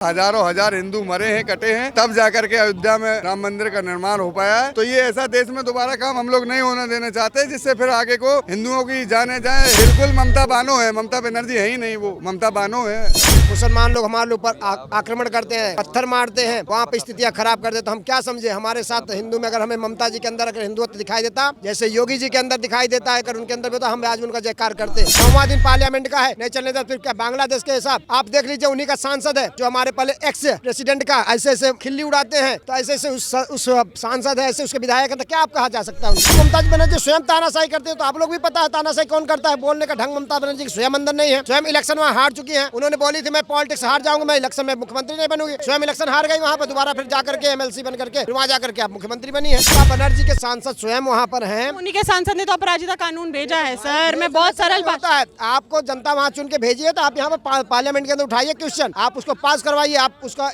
हजारों हजार हिंदू मरे हैं, कटे हैं, तब जाकर के अयोध्या में राम मंदिर का निर्माण हो पाया है। तो ये ऐसा देश में दोबारा काम हम लोग नहीं होने देना चाहते, जिससे फिर आगे को हिंदुओं की जाने जाए। बिल्कुल ममता बानो है, ममता बनर्जी है ही नहीं, वो ममता बानो है। मुसलमान लोग हमारे ऊपर आक्रमण करते हैं, पत्थर मारते हैं, वहाँ पे स्थितियाँ खराब कर देते, तो हम क्या समझे। हमारे साथ हिंदू में अगर हमें ममता जी के अंदर अगर हिंदुत्व दिखाई देता, जैसे योगी जी के अंदर दिखाई देता है, अगर उनके अंदर भी होता, हम आज उनका जयकार करते। 9वां दिन पार्लियामेंट का है, नहीं चलने देते, फिर क्या बांग्लादेश के हिसाब। आप देख लीजिए, उन्हीं का सांसद है जो हमारे पहले एक्स प्रेसिडेंट का ऐसे ऐसे खिल्ली उड़ाते हैं, तो ऐसे ऐसे उस सांसद है, ऐसे उसके विधायक है, तो क्या आप कहा जा सकता है। ममता बनर्जी स्वयं तानाशाही करते हैं, तो आप लोग भी पता है तानाशाही कौन करता है। बोलने का ढंग ममता बनर्जी की स्वयं अंदर नहीं है। स्वयं इलेक्शन में हार चुकी है, उन्होंने बोली थी मैं पॉलिटिक्स हार जाऊंगा, मैं इलेक्शन में मुख्यमंत्री नहीं बनूंगी। स्वयं इलेक्शन हार गई, वहाँ पर दोबारा फिर जाकर के MLC बन करके वहाँ जाकर के आप मुख्यमंत्री बनी है। बनर्जी के सांसद स्वयं वहाँ पर हैं। उन्हीं के सांसद ने तो अपराजिता कानून भेजा है सर। मैं बहुत सरल बात है, आपको जनता वहाँ चुन के भेजी है, तो आप यहाँ पर पार्लियामेंट के अंदर उठाइए क्वेश्चन, आप उसको पास करवाइए, आप उसका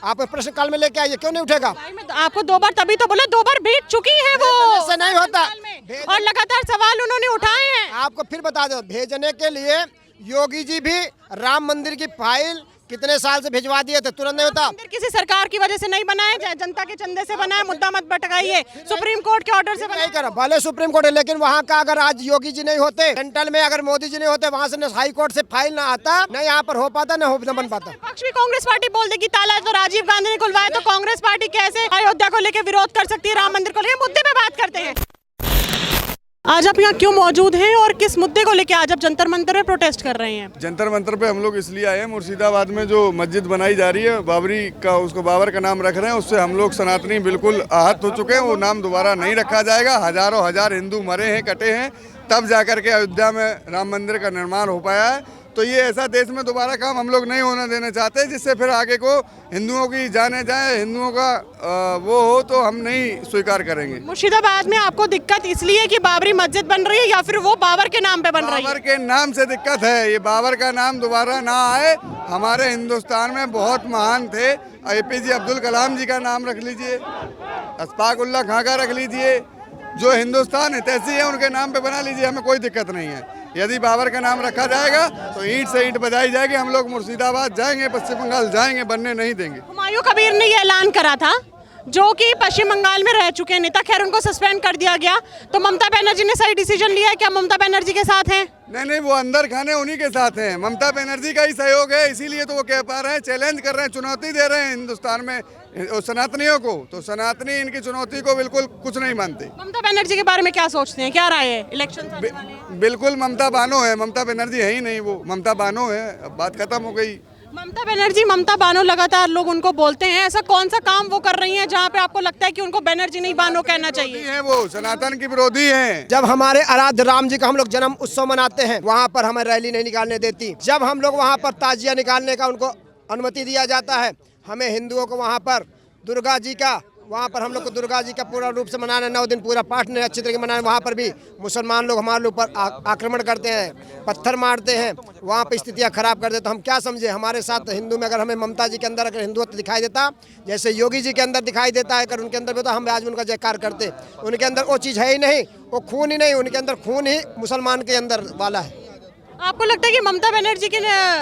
आप प्रश्न काल में लेके आइए, क्यों नहीं उठेगा। आपको 2 बार तभी तो बोले, 2 बार भेज चुकी है वो। ऐसा नहीं होता, और लगातार सवाल उन्होंने उठाए हैं। आपको फिर बता दो, भेजने के लिए योगी जी भी राम मंदिर की फाइल कितने साल से भिजवा दिए थे, तुरंत नहीं होता। मंदिर किसी सरकार की वजह से नहीं बना है, जनता के चंदे से बना है। मुद्दा मत भटकाइए, सुप्रीम कोर्ट के ऑर्डर से नहीं करा, भले सुप्रीम कोर्ट है, लेकिन वहाँ का अगर आज योगी जी नहीं होते, सेंट्रल में अगर मोदी जी नहीं होते, वहाँ से हाई कोर्ट से फाइल ना आता, न यहाँ पर हो पाता, न बन पाता। पक्ष भी कांग्रेस पार्टी बोल देगी ताला तो राजीव गांधी ने खुलवाया, तो कांग्रेस पार्टी कैसे अयोध्या को लेकर विरोध कर सकती है, राम मंदिर को लेकर। मुद्दे पे बात करते हैं। आज आप यहाँ क्यों मौजूद हैं और किस मुद्दे को लेकर आज आप जंतर मंतर पे प्रोटेस्ट कर रहे हैं? जंतर मंतर पे हम लोग इसलिए आए हैं, मुर्शिदाबाद में जो मस्जिद बनाई जा रही है, बाबरी का, उसको बाबर का नाम रख रहे हैं, उससे हम लोग सनातनी बिल्कुल आहत हो चुके हैं। वो नाम दोबारा नहीं रखा जाएगा। हजारों हजार हिंदू मरे हैं, कटे हैं, तब जाकर के अयोध्या में राम मंदिर का निर्माण हो पाया है। तो ये ऐसा देश में दोबारा काम हम लोग नहीं होने देना चाहते, जिससे फिर आगे को हिंदुओं की जाने जाए, हिंदुओं का वो हो, तो हम नहीं स्वीकार करेंगे। मुर्शिदाबाद में आपको दिक्कत इसलिए कि बाबरी मस्जिद बन रही है या फिर वो बाबर के नाम पे बन रही है? बाबर के नाम से दिक्कत है। ये बाबर का नाम दोबारा ना आए। हमारे हिंदुस्तान में बहुत महान थे, APJ अब्दुल कलाम जी का नाम रख लीजिए, अशफाक उल्लाह खां का रख लीजिए, जो हिंदुस्तान हितैषी है उनके नाम पे बना लीजिए, हमें कोई दिक्कत नहीं है। यदि बाबर का नाम रखा जाएगा तो ईंट से ईंट बजाई जाएगी। हम लोग मुर्शिदाबाद जाएंगे, पश्चिम बंगाल जाएंगे, बनने नहीं देंगे। हुमायूं कबीर ने ये ऐलान करा था, जो कि पश्चिम बंगाल में रह चुके नेता, खैर उनको सस्पेंड कर दिया गया। तो ममता बनर्जी ने सही डिसीजन लिया है क्या? ममता बनर्जी के साथ हैं? नहीं, वो अंदर खाने उन्हीं के साथ हैं। ममता बनर्जी का ही सहयोग है, इसीलिए तो वो कह पा रहे हैं, चैलेंज कर रहे हैं, चुनौती दे रहे हैं हिंदुस्तान में सनातनियों को। तो सनातनी इनकी चुनौती को बिल्कुल कुछ नहीं मानते। ममता बनर्जी के बारे में क्या सोचते हैं, क्या राय है? इलेक्शन बिल्कुल ममता बानो है, ममता बनर्जी है ही नहीं, वो ममता बानो है। अब बात खत्म हो गई। ममता बनर्जी, ममता बानो, लगातार लोग उनको बोलते हैं। ऐसा कौन सा काम वो कर रही हैं जहां पे आपको लगता है कि उनको बनर्जी नहीं बानो कहना चाहिए? है वो सनातन की विरोधी हैं। जब हमारे आराध्य राम जी का हम लोग जन्म उत्सव मनाते हैं, वहाँ पर हमें रैली नहीं निकालने देती। जब हम लोग वहाँ पर ताजिया निकालने का उनको अनुमति दिया जाता है, हमें हिंदुओं को वहाँ पर दुर्गा जी का, वहाँ पर हम लोग को दुर्गा जी का पूरा रूप से मनाना, 9 दिन पूरा पाठ ने अच्छी तरीके मनाना। वहाँ पर भी मुसलमान लोग हमारे ऊपर आक्रमण करते हैं, पत्थर मारते हैं, वहाँ पर स्थितियाँ खराब कर देते, तो हम क्या समझे। हमारे साथ हिंदू में अगर हमें ममता जी के अंदर अगर हिंदुत्व दिखाई देता, जैसे योगी जी के अंदर दिखाई देता है, अगर उनके अंदर भी होता, हम आज उनका जयकार करते। उनके अंदर वो चीज़ है ही नहीं, वो खून ही नहीं, उनके अंदर खून ही मुसलमान के अंदर वाला है। आपको लगता है कि ममता बनर्जी के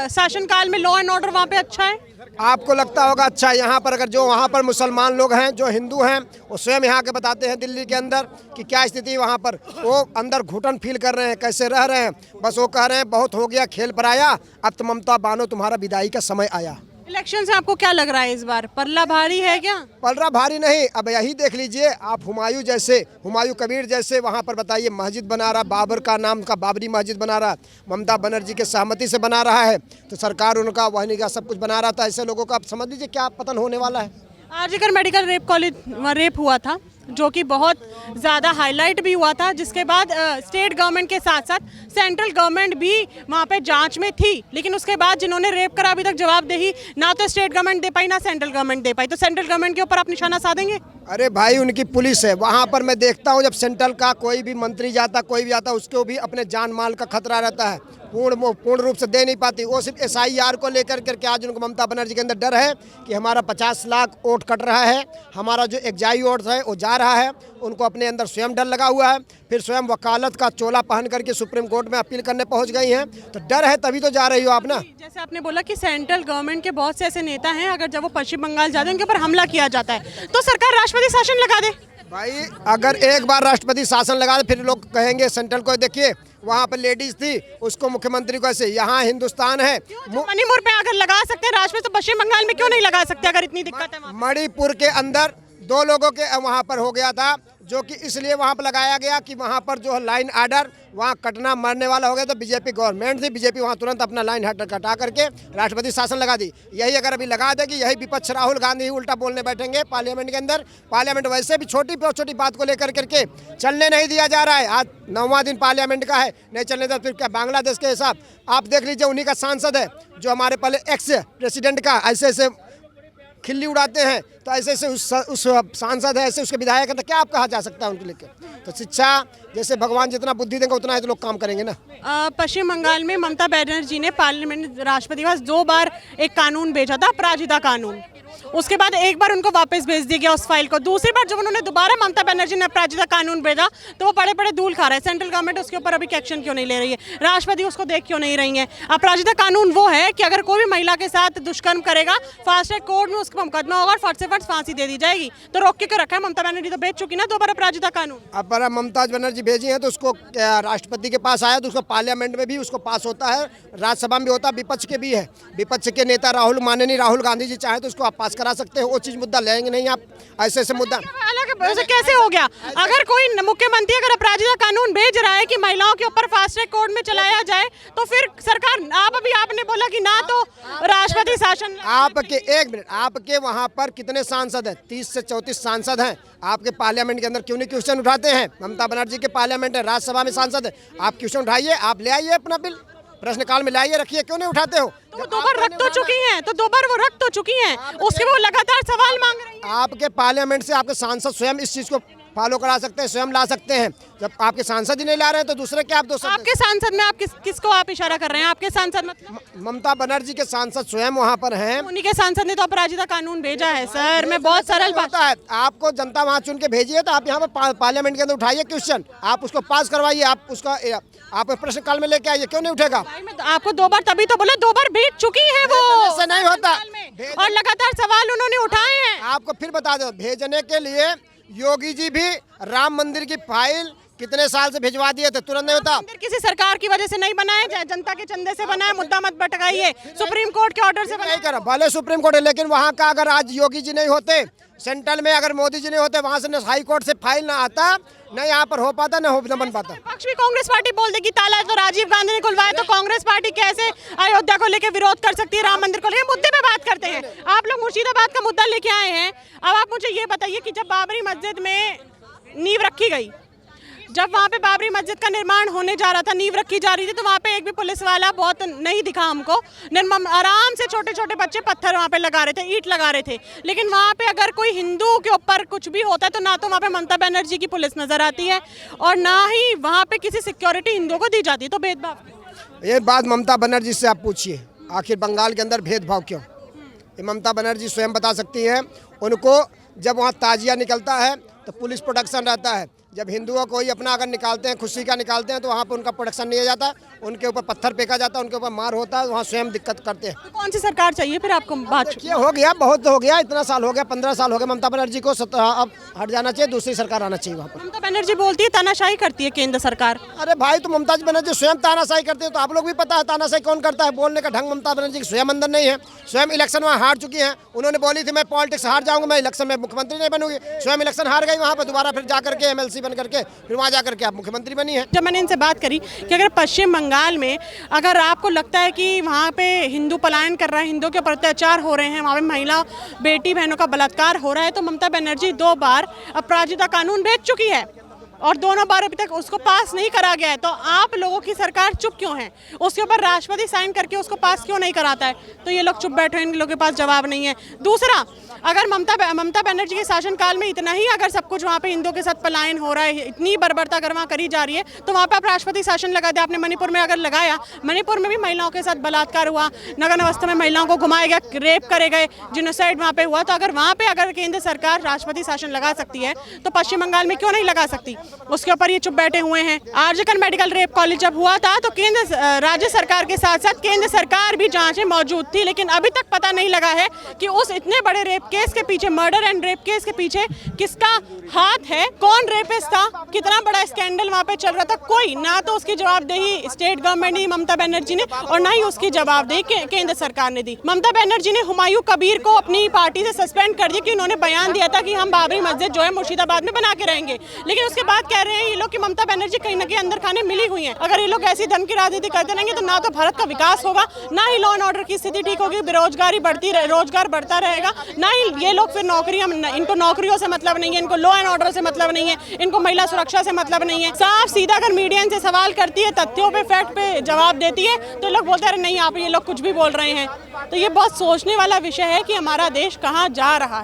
शासनकाल में लॉ एंड ऑर्डर वहाँ पे अच्छा है? आपको लगता होगा अच्छा है। यहाँ पर अगर जो वहाँ पर मुसलमान लोग हैं, जो हिंदू हैं, वो स्वयं यहाँ के बताते हैं दिल्ली के अंदर कि क्या स्थिति वहाँ पर। वो अंदर घुटन फील कर रहे हैं, कैसे रह रहे हैं। बस वो कह रहे हैं बहुत हो गया खेल पर आया, अब तो ममता बानो तुम्हारा विदाई का समय आया। इलेक्शन से आपको क्या लग रहा है इस बार? पल्ला भारी है क्या? पलरा भारी नहीं, अब यही देख लीजिए आप, हुमायूं कबीर जैसे वहाँ पर बताइए मस्जिद बना रहा, बाबर का नाम का बाबरी मस्जिद बना रहा, ममता बनर्जी के सहमति से बना रहा है, तो सरकार उनका वही का सब कुछ बना रहा था। ऐसे लोगों का आप समझ लीजिए क्या पतन होने वाला है। आर्जिकर मेडिकल रेप हुआ था, जो कि बहुत ज़्यादा हाईलाइट भी हुआ था, जिसके बाद स्टेट गवर्नमेंट के साथ साथ सेंट्रल गवर्नमेंट भी वहाँ पे जांच में थी। लेकिन उसके बाद जिन्होंने रेप करा अभी तक जवाबदेही ना तो स्टेट गवर्नमेंट दे पाई, ना सेंट्रल गवर्नमेंट दे पाई। तो सेंट्रल गवर्नमेंट के ऊपर आप निशाना साधेंगे? अरे भाई उनकी पुलिस है, वहाँ पर मैं देखता हूँ जब सेंट्रल का कोई भी मंत्री जाता, कोई भी आता, उसको भी अपने जान माल का खतरा रहता है, पूर्ण रूप से दे नहीं पाती। वो सिर्फ SIR को लेकर करके आज उनको ममता बनर्जी के अंदर डर है कि हमारा 50 लाख वोट कट रहा है, हमारा जो एक्जाई वोट है वो जा रहा है। उनको अपने अंदर स्वयं डर लगा हुआ है, फिर स्वयं वकालत का चोला पहन करके सुप्रीम कोर्ट में अपील करने पहुंच गई हैं। तो डर है तभी तो जा रही हो आप ना। जैसे आपने बोला कि सेंट्रल गवर्नमेंट के बहुत से ऐसे नेता हैं, अगर जब वो पश्चिम बंगाल जाते हैं उनके ऊपर हमला किया जाता है तो सरकार राष्ट्रपति शासन लगा दे। भाई अगर एक बार राष्ट्रपति शासन लगा दे फिर लोग कहेंगे सेंट्रल को, देखिए वहाँ पर लेडीज थी उसको मुख्यमंत्री को ऐसे, यहाँ हिंदुस्तान है। मणिपुर पे अगर लगा सकते हैं राष्ट्रपति तो पश्चिम बंगाल में क्यों नहीं लगा सकते अगर इतनी दिक्कत है? मणिपुर के अंदर 2 लोगों के वहाँ पर हो गया था, जो कि इसलिए वहाँ पर लगाया गया कि वहाँ पर जो लाइन आर्डर वहाँ कटना मरने वाला हो गया। तो बीजेपी गवर्नमेंट थी, बीजेपी वहाँ तुरंत अपना लाइन कटा करके राष्ट्रपति शासन लगा दी। यही अगर अभी लगा देगी, यही विपक्ष राहुल गांधी उल्टा बोलने बैठेंगे पार्लियामेंट के अंदर। पार्लियामेंट वैसे भी छोटी बात को लेकर करके चलने नहीं दिया जा रहा है। आज 9वां दिन पार्लियामेंट का है, नहीं चलने दें फिर क्या बांग्लादेश के हिसाब। आप देख लीजिए उन्हीं का सांसद है जो हमारे पहले एक्स प्रेसिडेंट का ऐसे खिल्ली उड़ाते हैं, तो ऐसे उस सांसद है, ऐसे उसके विधायक है, तो क्या आप कहा जा सकता है उनके लेकर? तो शिक्षा जैसे भगवान जितना बुद्धि देंगे उतना ही तो लोग काम करेंगे ना। पश्चिम बंगाल में ममता बनर्जी ने पार्लियामेंट राष्ट्रपति के पास 2 बार एक कानून भेजा था, अपराजिता कानून। उसके बाद एक बार उनको वापस भेज दिया गया उस फाइल को। दूसरी बार जब उन्होंने दोबारा ममता बनर्जी ने अपराजिता कानून भेजा तो वो बड़े धूल खा रहे हैं। सेंट्रल गवर्नमेंट उसके ऊपर अभी एक्शन क्यों नहीं ले रही है? राष्ट्रपति उसको देख क्यों नहीं रही है? अपराजिता कानून वो है कि अगर कोई भी महिला के साथ दुष्कर्म करेगा, फास्ट ट्रैक कोर्ट में उसका मुकदमा होगा और फट से फट फांसी दे दी जाएगी। तो रोक के क्यों रखा है? ममता बनर्जी तो भेज चुकी ना 2 बार अपराजिता कानून। अब ममता बनर्जी भेजी है तो उसको राष्ट्रपति के पास आया तो उसको पार्लियामेंट में भी उसको पास होता है, राज्यसभा में भी होता है, विपक्ष के भी है। विपक्ष के नेता माननीय राहुल गांधी जी चाहे तो उसको आप पास करा सकते हो। वो चीज मुद्दा लेंगे नहीं आप, ऐसे मुद्दा अलग कैसे हो गया? अगर कोई मुख्यमंत्री अगर अपराजिता कानून भेज रहा है कि महिलाओं के ऊपर फास्ट ट्रैक कोर्ट में चलाया जाए तो फिर सरकार आपने बोला कि ना तो राष्ट्रपति शासन। आपके 1 मिनट, आपके वहाँ पर कितने सांसद हैं? 30 से 34 सांसद हैं। आपके पार्लियामेंट के अंदर क्यों नहीं क्वेश्चन उठाते हैं? ममता बनर्जी के पार्लियामेंट है, राज्यसभा में सांसद है, आप क्वेश्चन उठाइए, आप ले आइए अपना बिल प्रश्नकाल में लाइए, रखिए, क्यों नहीं उठाते हो? तो 2 बार रख तो चुकी हैं, तो 2 बार वो रख तो चुकी हैं, उसके वो लगातार सवाल मांग रही हैं। आपके पार्लियामेंट से आपके सांसद स्वयं इस चीज को फॉलो करा सकते हैं, स्वयं ला सकते हैं। जब आपके सांसद ही नहीं ला रहे हैं तो दूसरे क्या आप दोस्त? आपके सांसद में आप किसको आप इशारा कर रहे हैं? आपके सांसद मतलब ममता बनर्जी के सांसद स्वयं वहाँ पर हैं। उन्हीं के सांसद ने तो अपराजिता कानून भेजा है सर। मैं बहुत सरल बात है, आपको जनता वहाँ चुन के भेजी है तो आप यहाँ पर पार्लियामेंट के अंदर उठाइए क्वेश्चन, आप उसको पास करवाइए, आप उसका आप प्रश्नकाल में लेके आइए, क्यों नहीं उठेगा? आपको 2 बार तभी तो बोला, 2 बार भेज चुकी है वो। ऐसा नहीं होता और लगातार सवाल उन्होंने उठाए हैं। आपको फिर बता दो, भेजने के लिए योगी जी भी राम मंदिर की फाइल कितने साल से भिजवा दिए थे, तुरंत नहीं होता। मंदिर किसी सरकार की वजह से नहीं बनाया, जनता के चंदे से बनाया। मुद्दा मत भटकाइए, सुप्रीम कोर्ट के ऑर्डर से नहीं करा, भले सुप्रीम कोर्ट है, लेकिन वहाँ का अगर आज योगी जी नहीं होते, सेंट्रल में अगर मोदी जी नहीं होते, वहाँ से हाई कोर्ट से फाइल ना आता, न यहाँ पर हो पाता, न बन पाता। पक्ष भी कांग्रेस पार्टी बोल देगी ताला तो राजीव गांधी ने खुलवाया, तो कांग्रेस पार्टी कैसे अयोध्या को लेकर विरोध कर सकती है, राम मंदिर को लेकर? मुद्दे पे बात करते हैं। आप लोग मुर्शिदाबाद का मुद्दा लेके आए हैं। अब आप मुझे ये बताइए कि जब बाबरी मस्जिद में नींव रखी गई, जब वहाँ पे बाबरी मस्जिद का निर्माण होने जा रहा था, नींव रखी जा रही थी, तो वहाँ पे एक भी पुलिस वाला बहुत नहीं दिखा हमको। निर्मम आराम से छोटे बच्चे पत्थर वहाँ पे लगा रहे थे, ईंट लगा रहे थे। लेकिन वहाँ पे अगर कोई हिंदू के ऊपर कुछ भी होता है तो ना तो वहाँ पे ममता बनर्जी की पुलिस नजर आती है और ना ही वहाँ पे किसी सिक्योरिटी हिंदुओं को दी जाती है। तो भेदभाव, ये बात ममता बनर्जी से आप पूछिए, आखिर बंगाल के अंदर भेदभाव क्यों? ये ममता बनर्जी स्वयं बता सकती है। उनको जब वहाँ ताजिया निकलता है तो पुलिस प्रोटेक्शन रहता है। जब हिंदुओं को ही अपना अगर निकालते हैं, खुशी का निकालते हैं, तो वहाँ पर उनका प्रोटेक्शन नहीं जाता, उनके ऊपर पत्थर फेंका जाता है, उनके ऊपर मार होता है, वहाँ स्वयं दिक्कत करते हैं। तो कौन सी सरकार चाहिए फिर आपको? बात देखिए, हो गया, बहुत हो गया, इतना साल हो गया, 15 साल हो गए ममता बनर्जी को, अब हट जाना चाहिए, दूसरी सरकार आना चाहिए वहाँ पर। ममता बनर्जी बोलती है तानाशाही करती है केंद्र सरकार। अरे भाई, तो ममता बनर्जी स्वयं तानाशाही करते हैं, तो आप लोग भी पता है तानाशाही कौन करता है। बोलने का ढंग ममता बनर्जी की स्वयं अंदर नहीं है। स्वयं इलेक्शन में हार चुकी है, उन्होंने बोली थी मैं पॉलिटिक्स हार जाऊंगा, मैं इलेक्शन में मुख्यमंत्री नहीं बनूंगी। स्वयं इलेक्शन हार गई, वहाँ पर दोबारा फिर जाकर के MLC बन करके फिर वहाँ जाकर के आप मुख्यमंत्री बनी है। जब मैंने इनसे बात करी कि अगर पश्चिम बंगाल में अगर आपको लगता है कि वहाँ पे हिंदू पलायन कर रहा है, हिंदुओं के ऊपर अत्याचार हो रहे हैं, वहाँ पे महिला बेटी बहनों का बलात्कार हो रहा है, तो ममता बनर्जी 2 बार अपराजिता कानून भेज चुकी है। और दोनों बार अभी तक उसको पास नहीं करा गया है, तो आप लोगों की सरकार चुप क्यों है? उसके ऊपर राष्ट्रपति साइन करके उसको पास क्यों नहीं कराता है? तो ये लोग चुप बैठे हैं, इन लोगों के पास जवाब नहीं है। दूसरा, अगर ममता बनर्जी के शासनकाल में इतना ही अगर सब कुछ वहाँ पे हिंदुओं के साथ पलायन हो रहा है, इतनी बर्बरता अगर वहाँ करी जा रही है, तो वहाँ पे आप राष्ट्रपति शासन लगा दे। आपने मणिपुर में अगर लगाया, मणिपुर में भी महिलाओं के साथ बलात्कार हुआ, नग्न अवस्था में महिलाओं को घुमाया गया, रेप करे गए, जिनोसाइड वहाँ पे हुआ। तो अगर वहाँ पे अगर केंद्र सरकार राष्ट्रपति शासन लगा सकती है, तो पश्चिम बंगाल में क्यों नहीं लगा सकती? उसके ऊपर ये चुप बैठे हुए हैं। आरजीकर मेडिकल रेप कॉलेज जब हुआ था, तो राज्य सरकार के साथ साथ केंद्र सरकार भी जांच में मौजूद थी, लेकिन अभी तक पता नहीं लगा है कि उस इतने बड़े रेप केस के पीछे, मर्डर एंड रेप केस के पीछे किसका हाथ है, कौन रेपिस्ट था, कितना बड़ा स्कैंडल वहाँ पे चल रहा था। कोई ना तो उसकी जवाबदेही स्टेट गवर्नमेंट ने, ममता बनर्जी ने, और ना ही उसकी जवाबदेही केंद्र सरकार ने दी। ममता बनर्जी ने हुमायूं कबीर को अपनी पार्टी से सस्पेंड कर दिया कि उन्होंने बयान दिया था कि हम बाबरी मस्जिद जो है मुर्शिदाबाद में बना के रहेंगे, लेकिन उसके बाद कह रहे हैं ये लोग कि ममता बनर्जी कहीं ना कहीं अंदर खाने मिली हुई है। अगर ये लोग ऐसी धन की राजनीति करते रहेंगे तो ना तो भारत का विकास होगा, ना ही लॉ एंड ऑर्डर की स्थिति ठीक होगी, बेरोजगारी बढ़ती रहे, रोजगार बढ़ता रहेगा, ना ही ये लोग फिर नौकरियां, इनको नौकरियों से मतलब नहीं है, इनको लॉ एंड ऑर्डर से मतलब नहीं है, इनको महिला सुरक्षा से मतलब नहीं है। साफ सीधा अगर मीडिया इनसे सवाल करती है, तथ्यों पे, फैक्ट पे जवाब देती है, तो लोग बोलते हैं नहीं आप ये लोग कुछ भी बोल रहे हैं। तो ये बहुत सोचने वाला विषय है कि हमारा देश कहाँ जा रहा है।